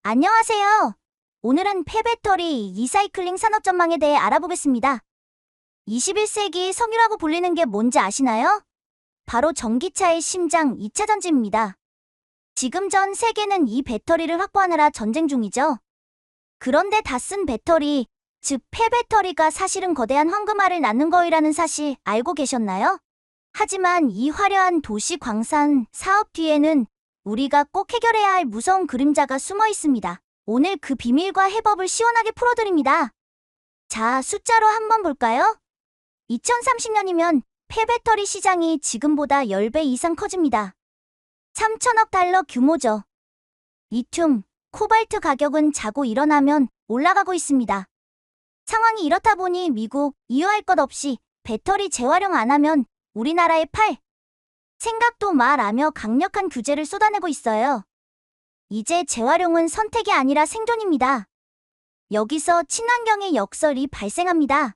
안녕하세요. 오늘은 폐배터리 리사이클링 산업 전망에 대해 알아보겠습니다. 21세기 석유라고 불리는 게 뭔지 아시나요? 바로 전기차의 심장 2차 전지입니다. 지금 전 세계는 이 배터리를 확보하느라 전쟁 중이죠. 그런데 다 쓴 배터리, 즉 폐배터리가 사실은 거대한 황금알을 낳는 거이라는 사실 알고 계셨나요? 하지만 이 화려한 도시 광산 사업 뒤에는 우리가 꼭 해결해야 할 무서운 그림자가 숨어 있습니다. 오늘 그 비밀과 해법을 시원하게 풀어드립니다. 자, 숫자로 한번 볼까요? 2030년이면 폐배터리 시장이 지금보다 10배 이상 커집니다. 3천억 달러 규모죠. 리튬, 코발트 가격은 자고 일어나면 올라가고 있습니다. 상황이 이렇다 보니 미국, 이유할 것 없이 배터리 재활용 안 하면 우리나라에 팔 생각도 말하며 강력한 규제를 쏟아내고 있어요. 이제 재활용은 선택이 아니라 생존입니다. 여기서 친환경의 역설이 발생합니다.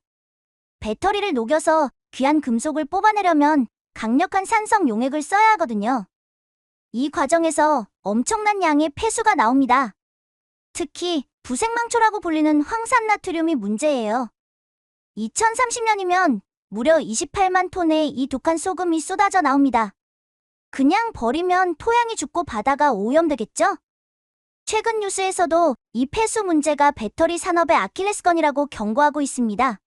배터리를 녹여서 귀한 금속을 뽑아내려면 강력한 산성 용액을 써야 하거든요. 이 과정에서 엄청난 양의 폐수가 나옵니다. 특히 부생망초라고 불리는 황산나트륨이 문제예요. 2030년이면 무려 28만 톤의 이 독한 소금이 쏟아져 나옵니다. 그냥 버리면 토양이 죽고 바다가 오염되겠죠? 최근 뉴스에서도 이 폐수 문제가 배터리 산업의 아킬레스건이라고 경고하고 있습니다.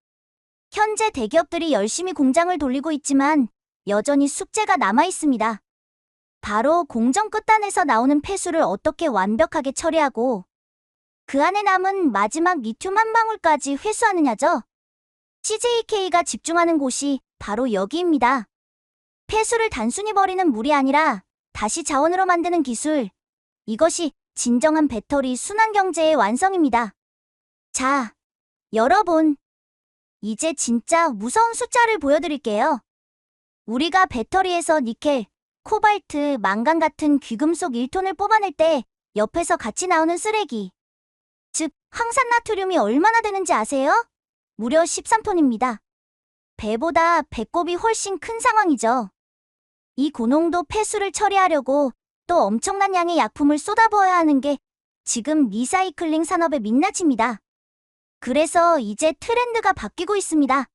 현재 대기업들이 열심히 공장을 돌리고 있지만 여전히 숙제가 남아 있습니다. 바로 공정 끝단에서 나오는 폐수를 어떻게 완벽하게 처리하고 그 안에 남은 마지막 리튬 한 방울까지 회수하느냐죠. CJK가 집중하는 곳이 바로 여기입니다. 폐수를 단순히 버리는 물이 아니라 다시 자원으로 만드는 기술. 이것이 진정한 배터리 순환 경제의 완성입니다. 자, 여러분. 이제 진짜 무서운 숫자를 보여드릴게요. 우리가 배터리에서 니켈, 코발트, 망간 같은 귀금속 1톤을 뽑아낼 때 옆에서 같이 나오는 쓰레기, 즉 황산나트륨이 얼마나 되는지 아세요? 무려 13톤입니다. 배보다 배꼽이 훨씬 큰 상황이죠. 이 고농도 폐수를 처리하려고 또 엄청난 양의 약품을 쏟아부어야 하는 게 지금 리사이클링 산업의 민낯입니다. 그래서 이제 트렌드가 바뀌고 있습니다.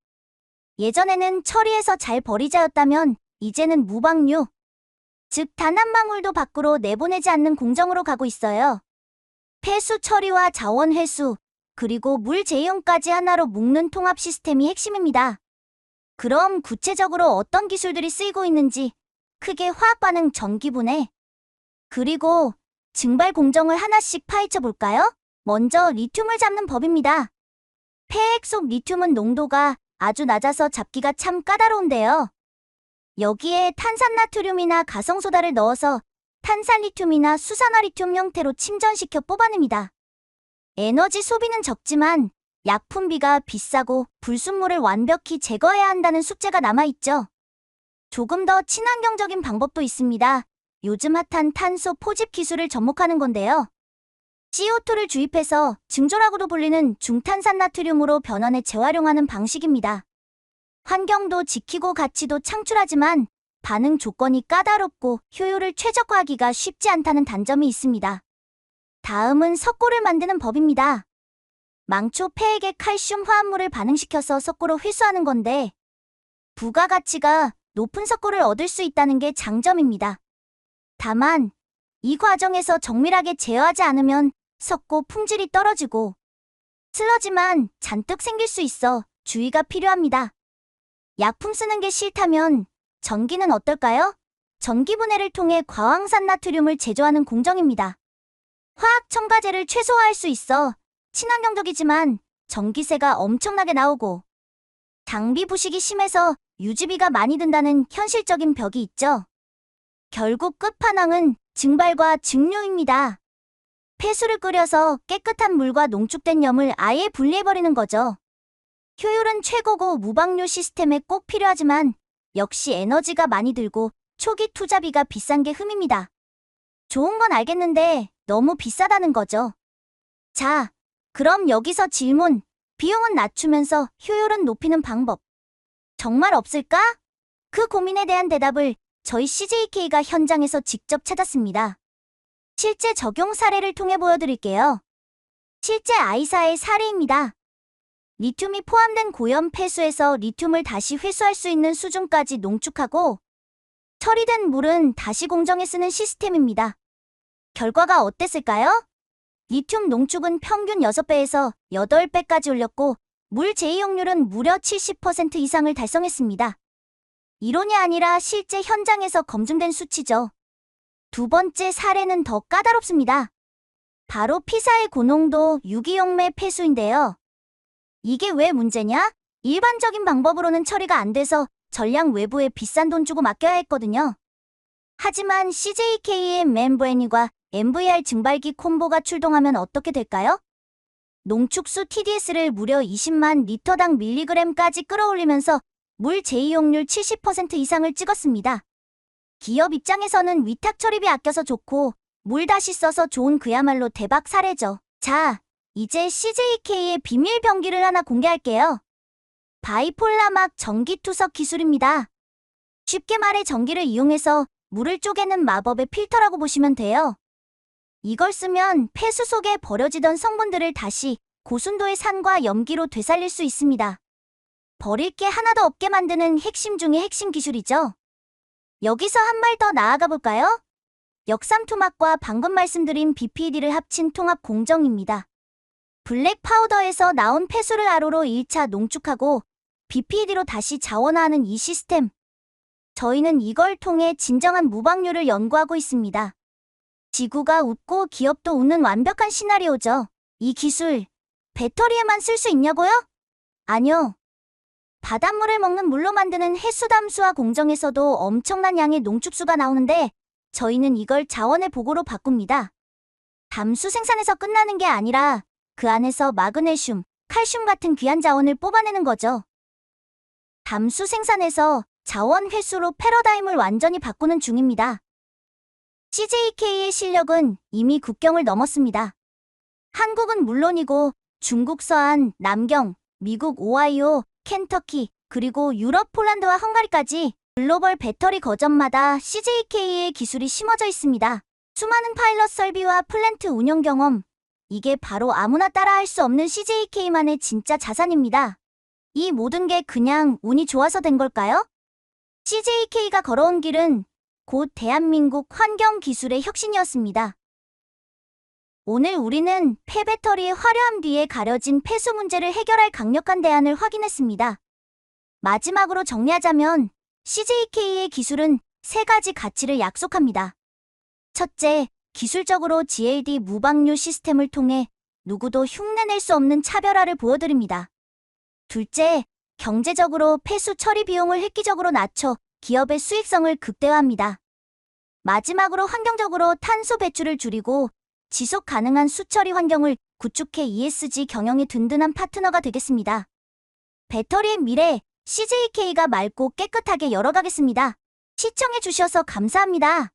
예전에는 처리해서 잘 버리자였다면 이제는 무방류, 즉 단 한 방울도 밖으로 내보내지 않는 공정으로 가고 있어요. 폐수 처리와 자원 회수, 그리고 물 재이용까지 하나로 묶는 통합 시스템이 핵심입니다. 그럼 구체적으로 어떤 기술들이 쓰이고 있는지 크게 화학 반응 전기분해, 그리고 증발 공정을 하나씩 파헤쳐 볼까요? 먼저 리튬을 잡는 법입니다. 폐액 속 리튬은 농도가 아주 낮아서 잡기가 참 까다로운데요. 여기에 탄산나트륨이나 가성소다를 넣어서 탄산리튬이나 수산화리튬 형태로 침전시켜 뽑아냅니다. 에너지 소비는 적지만 약품비가 비싸고 불순물을 완벽히 제거해야 한다는 숙제가 남아있죠. 조금 더 친환경적인 방법도 있습니다. 요즘 핫한 탄소 포집 기술을 접목하는 건데요. CO2를 주입해서 증조라고도 불리는 중탄산나트륨으로 변환해 재활용하는 방식입니다. 환경도 지키고 가치도 창출하지만 반응 조건이 까다롭고 효율을 최적화하기가 쉽지 않다는 단점이 있습니다. 다음은 석고를 만드는 법입니다. 망초 폐액에 칼슘 화합물을 반응시켜서 석고로 회수하는 건데 부가가치가 높은 석고를 얻을 수 있다는 게 장점입니다. 다만 이 과정에서 정밀하게 제어하지 않으면 석고 품질이 떨어지고 슬러지만 잔뜩 생길 수 있어 주의가 필요합니다. 약품 쓰는 게 싫다면 전기는 어떨까요? 전기분해를 통해 과황산나트륨을 제조하는 공정입니다. 화학 첨가제를 최소화할 수 있어 친환경적이지만 전기세가 엄청나게 나오고 장비 부식이 심해서 유지비가 많이 든다는 현실적인 벽이 있죠. 결국 끝판왕은 증발과 증류입니다. 폐수를 끓여서 깨끗한 물과 농축된 염을 아예 분리해버리는 거죠. 효율은 최고고 무방류 시스템에 꼭 필요하지만 역시 에너지가 많이 들고 초기 투자비가 비싼 게 흠입니다. 좋은 건 알겠는데 너무 비싸다는 거죠. 자, 그럼 여기서 질문. 비용은 낮추면서 효율은 높이는 방법. 정말 없을까? 그 고민에 대한 대답을 저희 CJK가 현장에서 직접 찾았습니다. 실제 적용 사례를 통해 보여드릴게요. 실제 아이사의 사례입니다. 리튬이 포함된 고염 폐수에서 리튬을 다시 회수할 수 있는 수준까지 농축하고 처리된 물은 다시 공정에 쓰는 시스템입니다. 결과가 어땠을까요? 리튬 농축은 평균 6배에서 8배까지 올렸고 물 재이용률은 무려 70% 이상을 달성했습니다. 이론이 아니라 실제 현장에서 검증된 수치죠. 두 번째 사례는 더 까다롭습니다. 바로 피사의 고농도 유기용매 폐수인데요. 이게 왜 문제냐? 일반적인 방법으로는 처리가 안 돼서 전량 외부에 비싼 돈 주고 맡겨야 했거든요. 하지만 CJK의 멤브레닌과 MVR 증발기 콤보가 출동하면 어떻게 될까요? 농축수 TDS를 무려 20만 리터당 밀리그램까지 끌어올리면서 물 재이용률 70% 이상을 찍었습니다. 기업 입장에서는 위탁 처리비 아껴서 좋고 물 다시 써서 좋은 그야말로 대박 사례죠. 자, 이제 CJK의 비밀 병기를 하나 공개할게요. 바이폴라막 전기투석 기술입니다. 쉽게 말해 전기를 이용해서 물을 쪼개는 마법의 필터라고 보시면 돼요. 이걸 쓰면 폐수 속에 버려지던 성분들을 다시 고순도의 산과 염기로 되살릴 수 있습니다. 버릴 게 하나도 없게 만드는 핵심 중의 핵심 기술이죠. 여기서 한 발 더 나아가 볼까요? 역삼투막과 방금 말씀드린 BPD를 합친 통합 공정입니다. 블랙 파우더에서 나온 폐수를 RO로 1차 농축하고 BPD로 다시 자원화하는 이 시스템. 저희는 이걸 통해 진정한 무방류를 연구하고 있습니다. 지구가 웃고 기업도 웃는 완벽한 시나리오죠. 이 기술, 배터리에만 쓸 수 있냐고요? 아니요. 바닷물을 먹는 물로 만드는 해수담수화 공정에서도 엄청난 양의 농축수가 나오는데 저희는 이걸 자원의 보고로 바꿉니다. 담수 생산에서 끝나는 게 아니라 그 안에서 마그네슘, 칼슘 같은 귀한 자원을 뽑아내는 거죠. 담수 생산에서 자원 회수로 패러다임을 완전히 바꾸는 중입니다. CJK의 실력은 이미 국경을 넘었습니다. 한국은 물론이고 중국 서안, 남경, 미국 오하이오, 켄터키, 그리고 유럽 폴란드와 헝가리까지 글로벌 배터리 거점마다 CJK의 기술이 심어져 있습니다. 수많은 파일럿 설비와 플랜트 운영 경험, 이게 바로 아무나 따라할 수 없는 CJK만의 진짜 자산입니다. 이 모든 게 그냥 운이 좋아서 된 걸까요? CJK가 걸어온 길은 곧 대한민국 환경기술의 혁신이었습니다. 오늘 우리는 폐배터리의 화려함 뒤에 가려진 폐수 문제를 해결할 강력한 대안을 확인했습니다. 마지막으로 정리하자면 CJK의 기술은 3가지 가치를 약속합니다. 첫째, 기술적으로 GLD 무방류 시스템을 통해 누구도 흉내낼 수 없는 차별화를 보여드립니다. 둘째, 경제적으로 폐수 처리 비용을 획기적으로 낮춰 기업의 수익성을 극대화합니다. 마지막으로 환경적으로 탄소 배출을 줄이고 지속 가능한 수처리 환경을 구축해 ESG 경영의 든든한 파트너가 되겠습니다. 배터리의 미래, CJK가 맑고 깨끗하게 열어가겠습니다. 시청해주셔서 감사합니다.